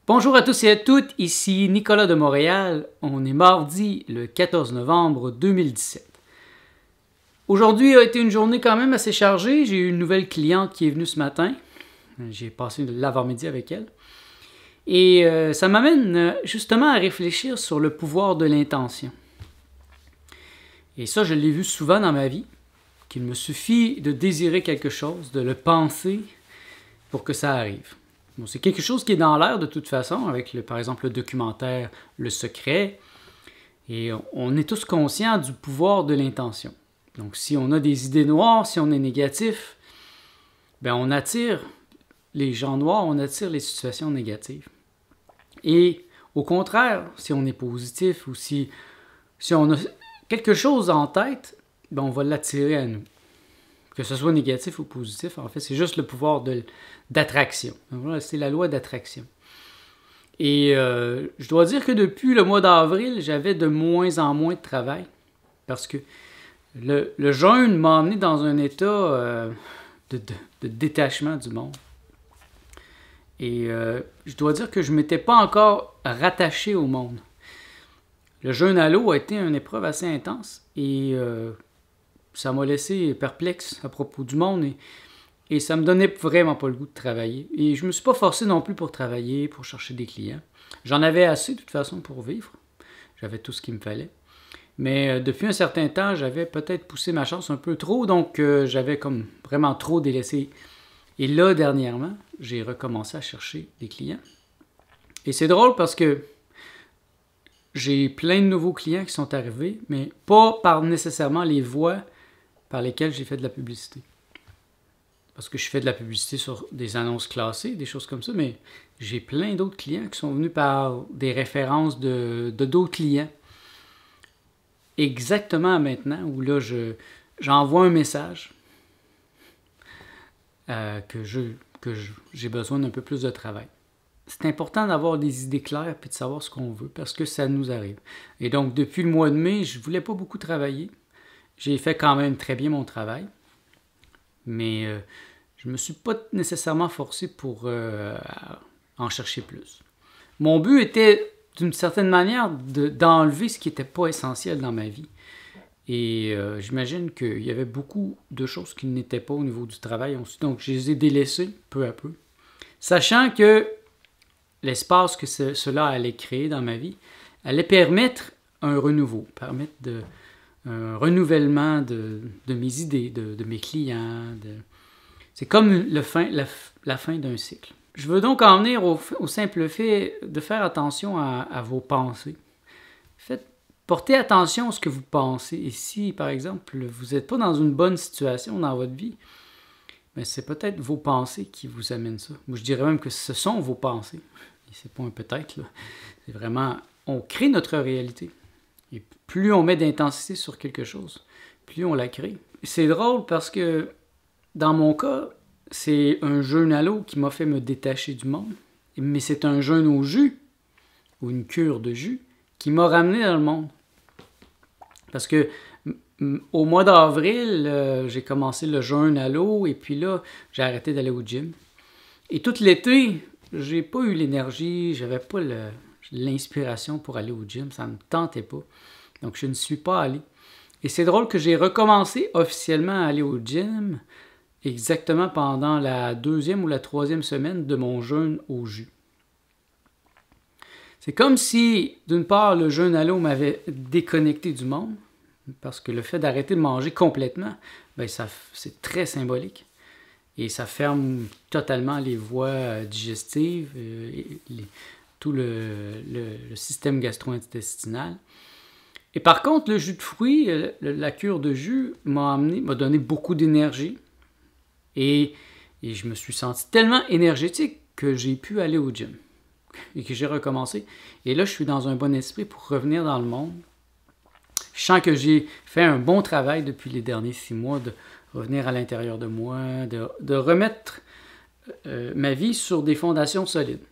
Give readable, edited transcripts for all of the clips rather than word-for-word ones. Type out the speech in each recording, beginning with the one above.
Bonjour à tous et à toutes, ici Nicolas de Montréal. On est mardi le 14 novembre 2017. Aujourd'hui a été une journée quand même assez chargée. J'ai eu une nouvelle cliente qui est venue ce matin. J'ai passé l'avant-midi avec elle. Et ça m'amène justement à réfléchir sur le pouvoir de l'intention. Et ça, je l'ai vu souvent dans ma vie, qu'il me suffit de désirer quelque chose, de le penser pour que ça arrive. Bon, c'est quelque chose qui est dans l'air de toute façon, avec par exemple le documentaire Le Secret. Et on est tous conscients du pouvoir de l'intention. Donc si on a des idées noires, si on est négatif, ben on attire les gens noirs, on attire les situations négatives. Et au contraire, si on est positif ou si on a quelque chose en tête, ben on va l'attirer à nous. Que ce soit négatif ou positif, en fait, c'est juste le pouvoir d'attraction. Voilà, c'est la loi d'attraction. Et je dois dire que depuis le mois d'avril, j'avais de moins en moins de travail parce que le jeûne m'a amené dans un état de détachement du monde. Et je dois dire que je ne m'étais pas encore rattaché au monde. Le jeûne à l'eau a été une épreuve assez intense et ça m'a laissé perplexe à propos du monde et ça me donnait vraiment pas le goût de travailler. Et je me suis pas forcé non plus pour travailler, pour chercher des clients. J'en avais assez de toute façon pour vivre. J'avais tout ce qu'il me fallait. Mais depuis un certain temps, j'avais peut-être poussé ma chance un peu trop, donc j'avais comme vraiment trop délaissé. Et là, dernièrement, j'ai recommencé à chercher des clients. Et c'est drôle parce que j'ai plein de nouveaux clients qui sont arrivés, mais pas par nécessairement les voies par lesquelles j'ai fait de la publicité. Parce que je fais de la publicité sur des annonces classées, des choses comme ça, mais j'ai plein d'autres clients qui sont venus par des références de d'autres clients. Exactement maintenant, où là, j'envoie un message que j'ai besoin d'un peu plus de travail. C'est important d'avoir des idées claires et de savoir ce qu'on veut, parce que ça nous arrive. Et donc, depuis le mois de mai, je ne voulais pas beaucoup travailler. J'ai fait quand même très bien mon travail, mais je ne me suis pas nécessairement forcé pour en chercher plus. Mon but était, d'une certaine manière, d'enlever ce qui n'était pas essentiel dans ma vie. Et j'imagine qu'il y avait beaucoup de choses qui n'étaient pas au niveau du travail aussi, donc je les ai délaissées peu à peu. Sachant que l'espace que cela allait créer dans ma vie allait permettre un renouveau, permettre un renouvellement de mes idées, de mes clients. C'est comme la fin d'un cycle. Je veux donc en venir au simple fait de faire attention à vos pensées. Portez attention à ce que vous pensez. Et si, par exemple, vous n'êtes pas dans une bonne situation dans votre vie, mais c'est peut-être vos pensées qui vous amènent ça. Moi, je dirais même que ce sont vos pensées. Et c'est pas un peut-être, là. C'est vraiment, on crée notre réalité. Et plus on met d'intensité sur quelque chose, plus on la crée. C'est drôle parce que, dans mon cas, c'est un jeûne à l'eau qui m'a fait me détacher du monde. Mais c'est un jeûne au jus, ou une cure de jus, qui m'a ramené dans le monde. Parce que au mois d'avril, j'ai commencé le jeûne à l'eau et puis là, j'ai arrêté d'aller au gym. Et tout l'été, j'ai pas eu l'énergie, j'avais pas l'inspiration pour aller au gym, ça me tentait pas. Donc je ne suis pas allé. Et c'est drôle que j'ai recommencé officiellement à aller au gym exactement pendant la 2e ou la 3e semaine de mon jeûne au jus. C'est comme si, d'une part, le jeûne à l'eau m'avait déconnecté du monde, parce que le fait d'arrêter de manger complètement, ben c'est très symbolique. Et ça ferme totalement les voies digestives, tout le système gastro-intestinal. Et par contre, le jus de fruits, la cure de jus, m'a donné beaucoup d'énergie. Et je me suis senti tellement énergétique que j'ai pu aller au gym. Et que j'ai recommencé. Et là, je suis dans un bon esprit pour revenir dans le monde. Je sens que j'ai fait un bon travail depuis les derniers 6 mois de revenir à l'intérieur de moi, de remettre ma vie sur des fondations solides.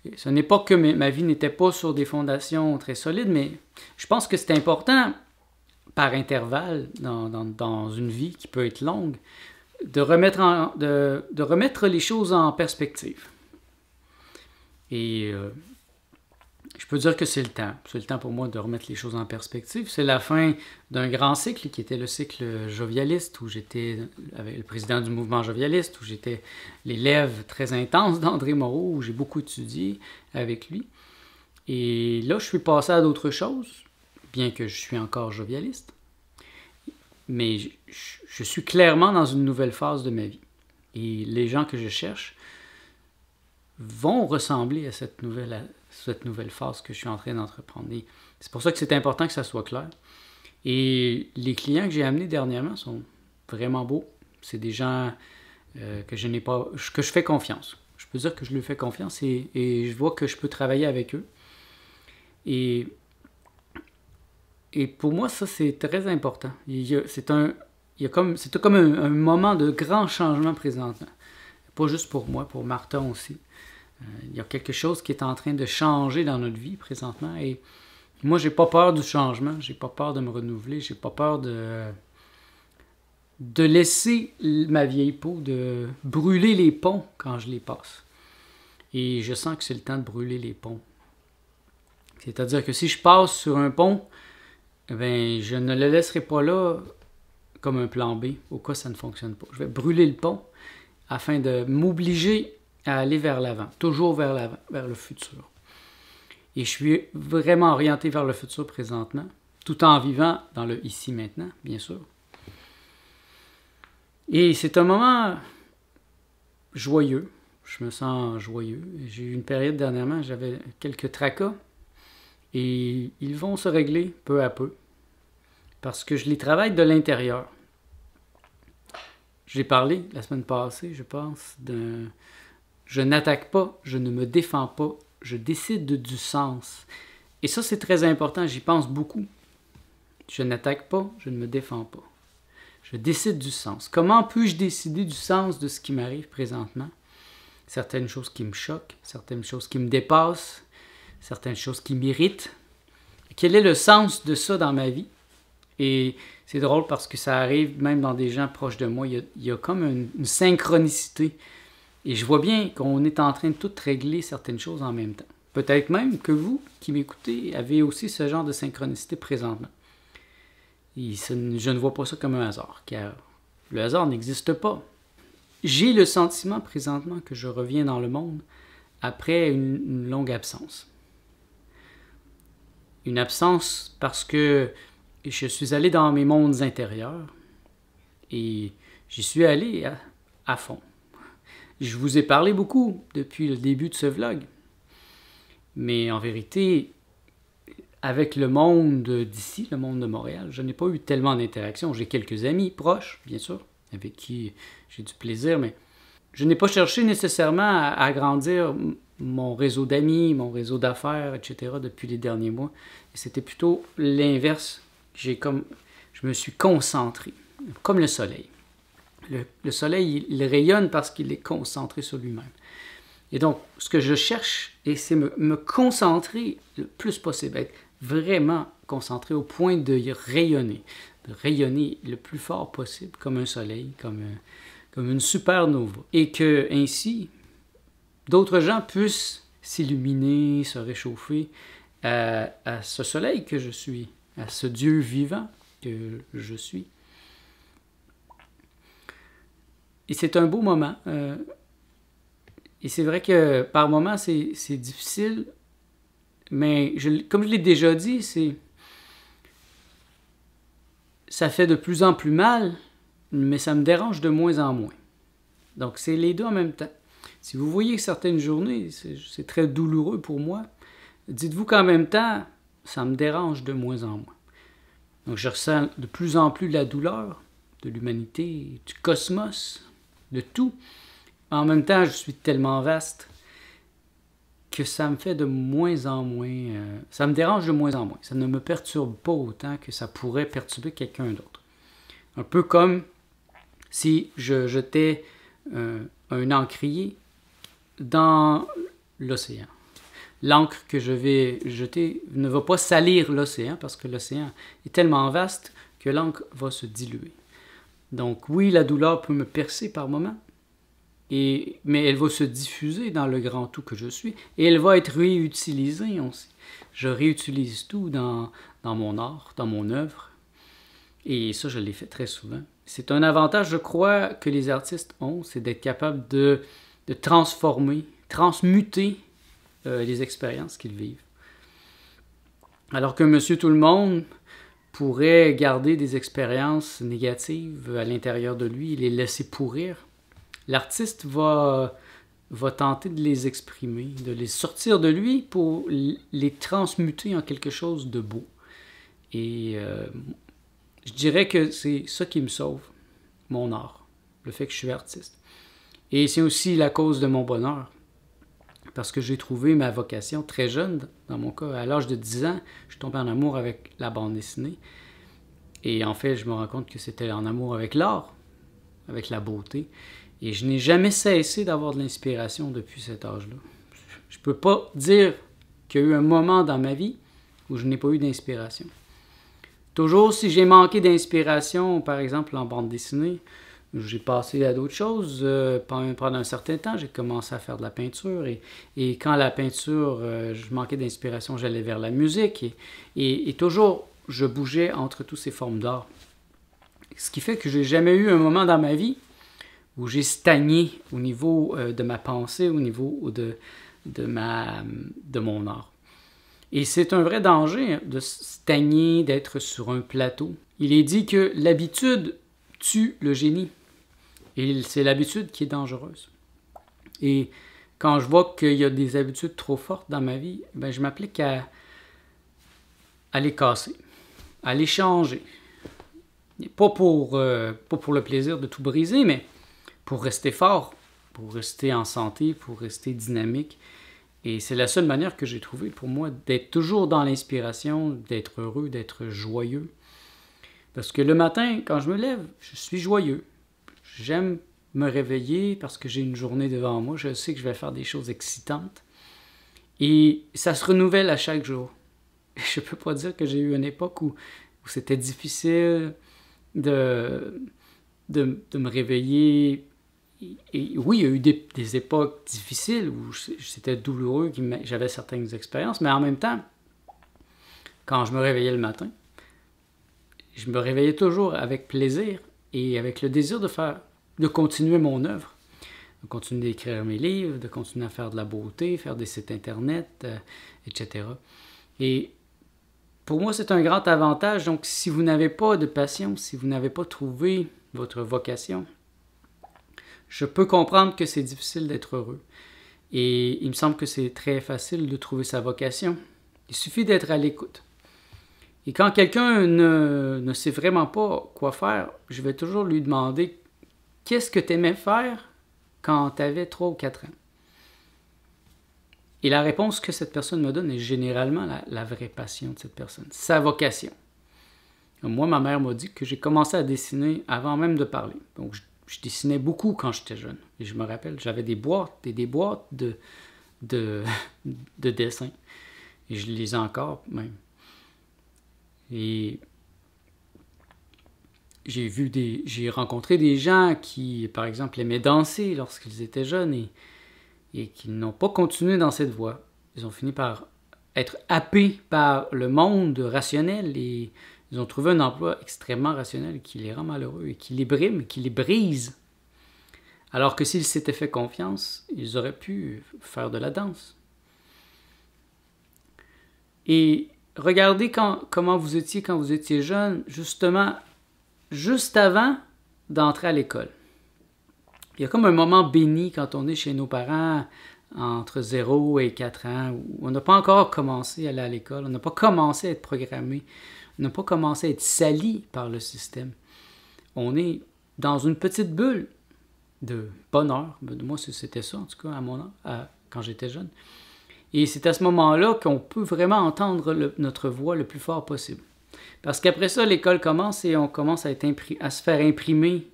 Et ce n'est pas que ma vie n'était pas sur des fondations très solides, mais je pense que c'est important, par intervalle, dans une vie qui peut être longue, de remettre les choses en perspective. Et je peux dire que c'est le temps. C'est le temps pour moi de remettre les choses en perspective. C'est la fin d'un grand cycle qui était le cycle jovialiste, où j'étais avec le président du mouvement jovialiste, où j'étais l'élève très intense d'André Moreau, où j'ai beaucoup étudié avec lui. Et là, je suis passé à d'autres choses, bien que je suis encore jovialiste. Mais je suis clairement dans une nouvelle phase de ma vie. Et les gens que je cherche vont ressembler à cette nouvelle phase que je suis en train d'entreprendre. Et c'est pour ça que c'est important que ça soit clair. Et les clients que j'ai amenés dernièrement sont vraiment beaux. C'est des gens que je fais confiance. Je peux dire que je leur fais confiance et je vois que je peux travailler avec eux. Et pour moi, ça, c'est très important. C'est comme un moment de grand changement présentement. Pas juste pour moi, pour Martin aussi. Il y a quelque chose qui est en train de changer dans notre vie présentement. Et moi, j'ai pas peur du changement. J'ai pas peur de me renouveler. J'ai pas peur de laisser ma vieille peau, de brûler les ponts quand je les passe. Et je sens que c'est le temps de brûler les ponts. C'est-à-dire que si je passe sur un pont, ben, je ne le laisserai pas là comme un plan B, au cas où ça ne fonctionne pas. Je vais brûler le pont afin de m'obliger à aller vers l'avant, toujours vers l'avant, vers le futur. Et je suis vraiment orienté vers le futur présentement, tout en vivant dans le ici maintenant, bien sûr. Et c'est un moment joyeux, je me sens joyeux. J'ai eu une période dernièrement, j'avais quelques tracas, et ils vont se régler peu à peu, parce que je les travaille de l'intérieur. J'ai parlé la semaine passée, je pense, je n'attaque pas, je ne me défends pas, je décide du sens. Et ça, c'est très important, j'y pense beaucoup. Je n'attaque pas, je ne me défends pas. Je décide du sens. Comment puis-je décider du sens de ce qui m'arrive présentement? Certaines choses qui me choquent, certaines choses qui me dépassent, certaines choses qui m'irritent. Quel est le sens de ça dans ma vie? Et c'est drôle parce que ça arrive même dans des gens proches de moi. Il y a comme une synchronicité. Et je vois bien qu'on est en train de tout régler certaines choses en même temps. Peut-être même que vous, qui m'écoutez, avez aussi ce genre de synchronicité présentement. Et je ne vois pas ça comme un hasard, car le hasard n'existe pas. J'ai le sentiment présentement que je reviens dans le monde après une longue absence. Une absence parce que je suis allé dans mes mondes intérieurs et j'y suis allé à fond. Je vous ai parlé beaucoup depuis le début de ce vlog, mais en vérité, avec le monde d'ici, le monde de Montréal, je n'ai pas eu tellement d'interaction. J'ai quelques amis proches, bien sûr, avec qui j'ai du plaisir, mais je n'ai pas cherché nécessairement à agrandir mon réseau d'amis, mon réseau d'affaires, etc. depuis les derniers mois. C'était plutôt l'inverse. Je me suis concentré, comme le soleil. Le soleil, il rayonne parce qu'il est concentré sur lui-même. Et donc, ce que je cherche, c'est me concentrer le plus possible, être vraiment concentré au point de rayonner le plus fort possible, comme un soleil, comme une supernova. Et que ainsi, d'autres gens puissent s'illuminer, se réchauffer à ce soleil que je suis, à ce Dieu vivant que je suis. Et c'est un beau moment. Et c'est vrai que par moments, c'est difficile, mais comme je l'ai déjà dit, ça fait de plus en plus mal, mais ça me dérange de moins en moins. Donc, c'est les deux en même temps. Si vous voyez certaines journées, c'est très douloureux pour moi, dites-vous qu'en même temps, ça me dérange de moins en moins. Donc, je ressens de plus en plus la douleur de l'humanité, du cosmos, de tout. En même temps, je suis tellement vaste que ça me fait de moins en moins... ça me dérange de moins en moins. Ça ne me perturbe pas autant que ça pourrait perturber quelqu'un d'autre. Un peu comme si je jetais un encrier dans l'océan. L'encre que je vais jeter ne va pas salir l'océan parce que l'océan est tellement vaste que l'encre va se diluer. Donc oui, la douleur peut me percer par moments, mais elle va se diffuser dans le grand tout que je suis, et elle va être réutilisée aussi. Je réutilise tout dans mon art, dans mon œuvre, et ça, je l'ai fait très souvent. C'est un avantage, je crois, que les artistes ont, c'est d'être capable de transformer, transmuter les expériences qu'ils vivent. Alors que Monsieur Tout-le-Monde pourrait garder des expériences négatives à l'intérieur de lui et les laisser pourrir, l'artiste va tenter de les exprimer, de les sortir de lui pour les transmuter en quelque chose de beau. Et je dirais que c'est ça qui me sauve, mon art, le fait que je suis artiste. Et c'est aussi la cause de mon bonheur, parce que j'ai trouvé ma vocation très jeune, dans mon cas, à l'âge de 10 ans, je suis tombé en amour avec la bande dessinée. Et en fait, je me rends compte que c'était en amour avec l'art, avec la beauté. Et je n'ai jamais cessé d'avoir de l'inspiration depuis cet âge-là. Je ne peux pas dire qu'il y a eu un moment dans ma vie où je n'ai pas eu d'inspiration. Toujours, si j'ai manqué d'inspiration, par exemple en bande dessinée, j'ai passé à d'autres choses. Pendant un certain temps, j'ai commencé à faire de la peinture. Et quand la peinture, je manquais d'inspiration, j'allais vers la musique. Et toujours, je bougeais entre toutes ces formes d'art. Ce qui fait que j'ai jamais eu un moment dans ma vie où j'ai stagné au niveau de ma pensée, au niveau de mon art. Et c'est un vrai danger de stagner, d'être sur un plateau. Il est dit que l'habitude tue le génie. Et c'est l'habitude qui est dangereuse. Et quand je vois qu'il y a des habitudes trop fortes dans ma vie, ben je m'applique à les casser, à les changer. Pas pour le plaisir de tout briser, mais pour rester fort, pour rester en santé, pour rester dynamique. Et c'est la seule manière que j'ai trouvée pour moi d'être toujours dans l'inspiration, d'être heureux, d'être joyeux. Parce que le matin, quand je me lève, je suis joyeux. J'aime me réveiller parce que j'ai une journée devant moi. Je sais que je vais faire des choses excitantes. Et ça se renouvelle à chaque jour. Je ne peux pas dire que j'ai eu une époque où c'était difficile de me réveiller. Et oui, il y a eu des époques difficiles où c'était douloureux, j'avais certaines expériences, mais en même temps, quand je me réveillais le matin, je me réveillais toujours avec plaisir et avec le désir de continuer mon œuvre, de continuer d'écrire mes livres, de continuer à faire de la beauté, faire des sites internet, etc. Et pour moi, c'est un grand avantage. Donc, si vous n'avez pas de passion, si vous n'avez pas trouvé votre vocation, je peux comprendre que c'est difficile d'être heureux. Et il me semble que c'est très facile de trouver sa vocation. Il suffit d'être à l'écoute. Et quand quelqu'un ne sait vraiment pas quoi faire, je vais toujours lui demander « Qu'est-ce que tu aimais faire quand tu avais 3 ou 4 ans? » Et la réponse que cette personne me donne est généralement la vraie passion de cette personne, sa vocation. Moi, ma mère m'a dit que j'ai commencé à dessiner avant même de parler. Donc, je dessinais beaucoup quand j'étais jeune. Et je me rappelle, j'avais des boîtes et des boîtes de dessins. Et je les ai encore, même. Et j'ai rencontré des gens qui, par exemple, aimaient danser lorsqu'ils étaient jeunes et qui n'ont pas continué dans cette voie. Ils ont fini par être happés par le monde rationnel et ils ont trouvé un emploi extrêmement rationnel qui les rend malheureux et qui les brime, qui les brise. Alors que s'ils s'étaient fait confiance, ils auraient pu faire de la danse. Et regardez comment vous étiez quand vous étiez jeune, justement, juste avant d'entrer à l'école. Il y a comme un moment béni quand on est chez nos parents entre 0 et 4 ans, où on n'a pas encore commencé à aller à l'école, on n'a pas commencé à être programmé, on n'a pas commencé à être sali par le système. On est dans une petite bulle de bonheur. Moi, c'était ça, en tout cas, quand j'étais jeune. Et c'est à ce moment-là qu'on peut vraiment entendre notre voix le plus fort possible. Parce qu'après ça, l'école commence et on commence à se faire imprimer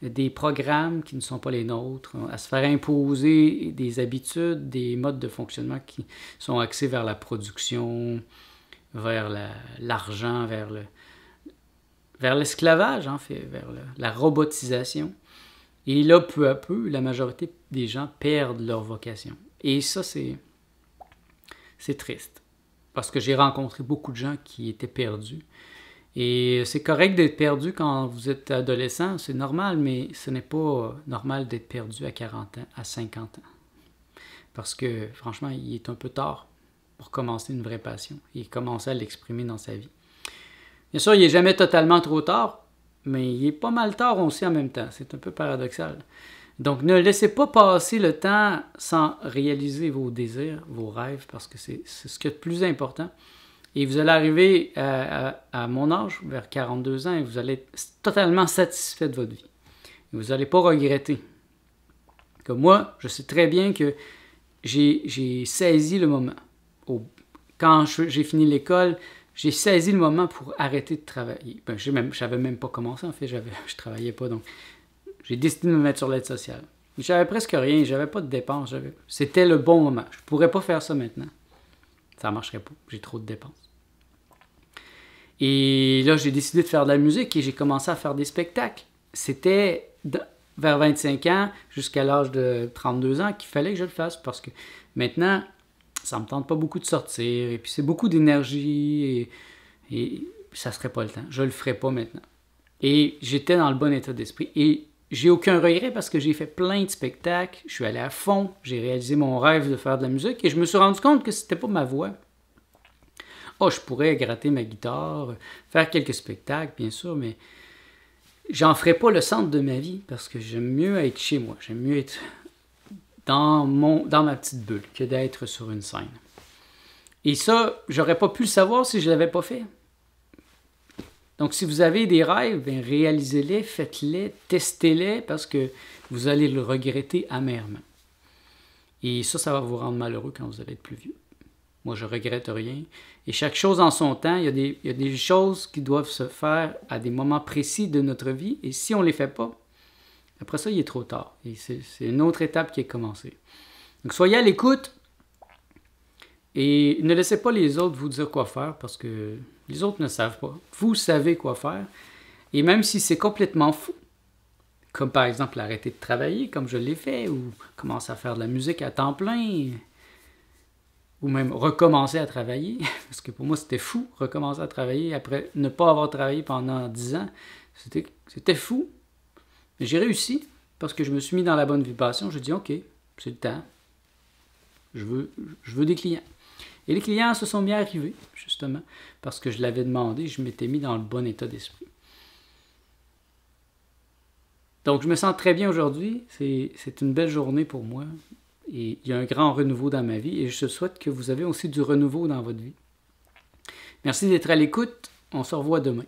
des programmes qui ne sont pas les nôtres, à se faire imposer des habitudes, des modes de fonctionnement qui sont axés vers la production, vers l'argent, vers l'esclavage, en fait, vers la robotisation. Et là, peu à peu, la majorité des gens perdent leur vocation. Et ça, c'est triste. Parce que j'ai rencontré beaucoup de gens qui étaient perdus. Et c'est correct d'être perdu quand vous êtes adolescent, c'est normal, mais ce n'est pas normal d'être perdu à 40 ans, à 50 ans. Parce que, franchement, il est un peu tard pour commencer une vraie passion et commencer à l'exprimer dans sa vie. Bien sûr, il n'est jamais totalement trop tard, mais il est pas mal tard aussi en même temps. C'est un peu paradoxal. Donc, ne laissez pas passer le temps sans réaliser vos désirs, vos rêves, parce que c'est ce qui est le plus important. Et vous allez arriver à mon âge, vers 42 ans, et vous allez être totalement satisfait de votre vie. Et vous n'allez pas regretter. Comme moi, je sais très bien que j'ai saisi le moment. Quand j'ai fini l'école, j'ai saisi le moment pour arrêter de travailler. Ben, je n'avais même pas commencé, en fait, je ne travaillais pas, donc j'ai décidé de me mettre sur l'aide sociale. J'avais presque rien, j'avais pas de dépenses. C'était le bon moment. Je ne pourrais pas faire ça maintenant. Ça ne marcherait pas, j'ai trop de dépenses. Et là, j'ai décidé de faire de la musique et j'ai commencé à faire des spectacles. C'était vers 25 ans jusqu'à l'âge de 32 ans qu'il fallait que je le fasse parce que maintenant, ça ne me tente pas beaucoup de sortir et puis c'est beaucoup d'énergie et ça ne serait pas le temps. Je ne le ferai pas maintenant. Et j'étais dans le bon état d'esprit et j'ai aucun regret parce que j'ai fait plein de spectacles, je suis allé à fond, j'ai réalisé mon rêve de faire de la musique et je me suis rendu compte que c'était pas ma voix. Oh, je pourrais gratter ma guitare, faire quelques spectacles, bien sûr, mais j'en ferai pas le centre de ma vie parce que j'aime mieux être chez moi. J'aime mieux être dans ma petite bulle que d'être sur une scène. Et ça, j'aurais pas pu le savoir si je l'avais pas fait. Donc, si vous avez des rêves, bien, réalisez-les, faites-les, testez-les parce que vous allez le regretter amèrement. Et ça va vous rendre malheureux quand vous allez être plus vieux. Moi, je ne regrette rien. Et chaque chose en son temps, il y a des choses qui doivent se faire à des moments précis de notre vie. Et si on ne les fait pas, après ça, il est trop tard. Et c'est une autre étape qui est commencée. Donc, soyez à l'écoute et ne laissez pas les autres vous dire quoi faire parce que les autres ne savent pas. Vous savez quoi faire. Et même si c'est complètement fou, comme par exemple arrêter de travailler, comme je l'ai fait, ou commencer à faire de la musique à temps plein, ou même recommencer à travailler, parce que pour moi c'était fou, recommencer à travailler après ne pas avoir travaillé pendant 10 ans, c'était fou. Mais j'ai réussi, parce que je me suis mis dans la bonne vibration, je dis ok, c'est le temps, je veux des clients. Et les clients se sont bien arrivés, justement, parce que je l'avais demandé, je m'étais mis dans le bon état d'esprit. Donc je me sens très bien aujourd'hui, c'est une belle journée pour moi. Et il y a un grand renouveau dans ma vie et je souhaite que vous avez aussi du renouveau dans votre vie. Merci d'être à l'écoute. On se revoit demain.